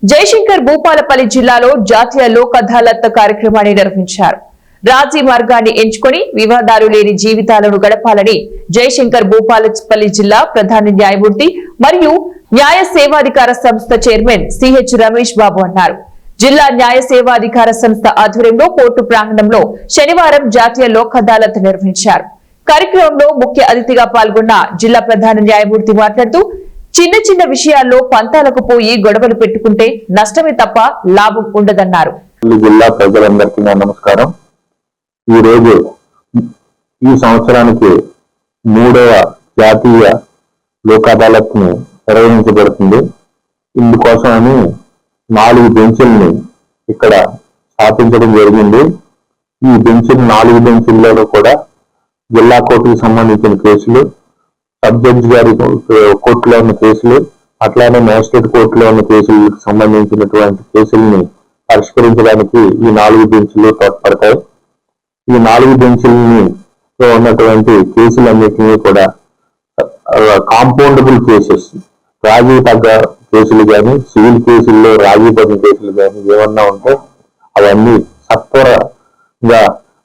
జయశంకర్ భూపాలపల్లి జిల్లాలో జాతీయ లోక్ అదాలత్ కార్యక్రమాన్ని నిర్వహించారు. రాజీ మార్గాన్ని ఎంచుకొని వివాదాలు లేని జీవితాలను గడపాలని జయశంకర్ భూపాలపల్లి జిల్లా ప్రధాన న్యాయమూర్తి మరియు న్యాయ సేవాధికార సంస్థ చైర్మన్ సిహెచ్ రమేష్ బాబు అన్నారు. జిల్లా న్యాయ సేవాధికార సంస్థ ఆధ్వర్యంలో కోర్టు ప్రాంగణంలో శనివారం జాతీయ లోక్ అదాలత్ నిర్వహించారు. కార్యక్రమంలో ముఖ్య అతిథిగా పాల్గొన్న జిల్లా ప్రధాన న్యాయమూర్తి మాట్లాడుతూ చిన్న చిన్న విషయాల్లో పంతాలకు పోయి గొడవలు పెట్టుకుంటే నష్టమే తప్ప లాభం ఉండదన్నారు. జిల్లా ప్రజలందరికీ నమస్కారం. ఈ రోజు ఈ సంవత్సరానికి 3వ జాతీయ లోక్ అదాలత్ ని నిర్వహించబడుతుంది. ఇందుకోసమని 4 బెంచ్ల్ని ఇక్కడ స్థాపించడం జరిగింది. ఈ బెంచ్లు 4 బెంచ్ల్లో కూడా జిల్లా కోర్టుకు సంబంధించిన కేసులు, సబ్ జడ్జి గారి కోర్టులో ఉన్న కేసులు, అట్లానే మ్యాజిస్ట్రేట్ కోర్టులో ఉన్న కేసులకు సంబంధించినటువంటి కేసుల్ని పరిష్కరించడానికి ఈ 4 బెంచ్లు తోడ్పడతాయి. ఈ 4 బెంచ్లని ఉన్నటువంటి కేసులన్నింటినీ కూడా కాంపౌండబుల్ కేసెస్, రాజీ తగ్గ కేసులు కానీ, సివిల్ కేసుల్లో రాజీ పడిన కేసులు కానీ ఏమన్నా ఉంటే అవన్నీ సత్వరంగా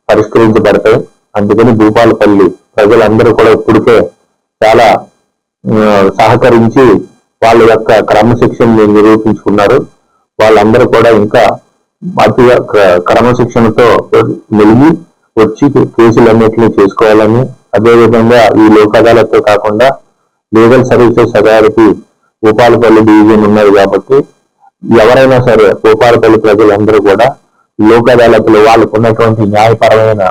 పరిష్కరించబడతాయి. అందుకని భూపాలపల్లి ప్రజలందరూ కూడా ఇప్పటికే చాలా సహకరించి వాళ్ళ యొక్క క్రమశిక్షణని నిరూపించుకున్నారు. వాళ్ళందరూ కూడా ఇంకా అతి క్రమశిక్షణతో మెలిగి వచ్చి కేసులన్నింటినీ చేసుకోవాలని, అదేవిధంగా ఈ లోక్ అదాలత్ కాకుండా legal services authority Bhupalpally division ఉన్నది కాబట్టి ఎవరైనా సరే భూపాలపల్లి ప్రజలందరూ కూడా లోక్ అదాలత్లో వాళ్ళకు ఉన్నటువంటి న్యాయపరమైన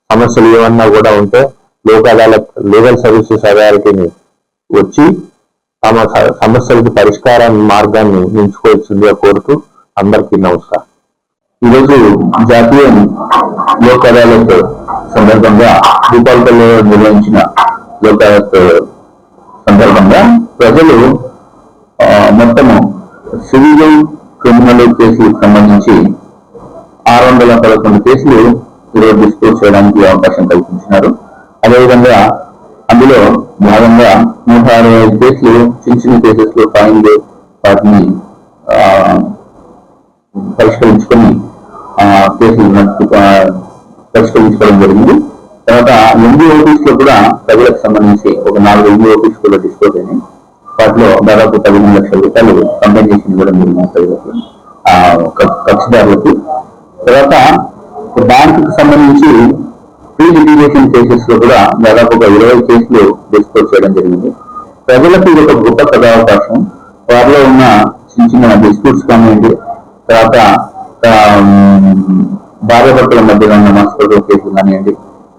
సమస్యలు ఏమన్నా కూడా ఉంటే లోక్ అదాలత్ లీగల్ సర్వీసెస్ అథారిటీని వచ్చి తమ సమస్యలకు పరిష్కారాన్ని మార్గాన్ని ఎంచుకోవాల్సిందిగా కోరుతూ అందరికీ నమస్కారం. ఈరోజు జాతీయ లోక్ అదాలత్ సందర్భంగా భూపాలపల్లిలో నిర్వహించిన లోక్ అదాలత్ సందర్భంగా ప్రజలు మొత్తము సివిల్ క్రిమినల్ కేసులకు సంబంధించి 611 కేసులు ఈరోజు డిస్పోజ్ చేయడానికి అవకాశం కల్పించినారు. అదేవిధంగా అందులో భాగంగా 165 కేసులు చిన్న చిన్న కేసెస్ లో ఫైన్లు వాటిని పరిష్కరించుకొని కేసులు పరిష్కరించుకోవడం జరిగింది. తర్వాత ఎంబీ ఆఫీస్ లో కూడా ప్రజలకు సంబంధించి ఒక 4 ఎంబీ ఆఫీస్ కూడా డిస్పోజ్ అయినాయి. వాటిలో దాదాపు 15 లక్షల రూపాయలు కంపెన్సేషన్ ఇవ్వడం జరిగింది ప్రజలకు, కక్షిదారులకు. తర్వాత బ్యాంకుకు సంబంధించి ప్రీ లిటిగేషన్ కేసెస్ లో కూడా దాదాపు ఒక 20 కేసులు డిస్పోజ్ చేయడం జరిగింది. ప్రజలకు ఇది ఒక గొప్ప సదావకాశం. వారిలో ఉన్న చిన్న చిన్న డిస్ప్యూట్స్ కానివ్వండి, తర్వాత భార్యాభర్తల మధ్యలో ఉన్న మనస్పర్ధ కేసులు కానివ్వండి,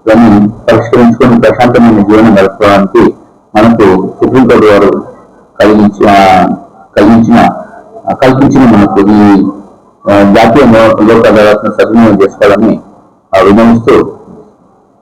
ఇవన్నీ పరిష్కరించుకొని ప్రశాంతమైన జీవనం గడపడానికి మనకు సుప్రీంకోర్టు వారు కల్పించిన మనకు ఈ జాతీయ లోక్ అదాలత్ సద్వినియోగం చేసుకోవాలని విన్నవిస్తూ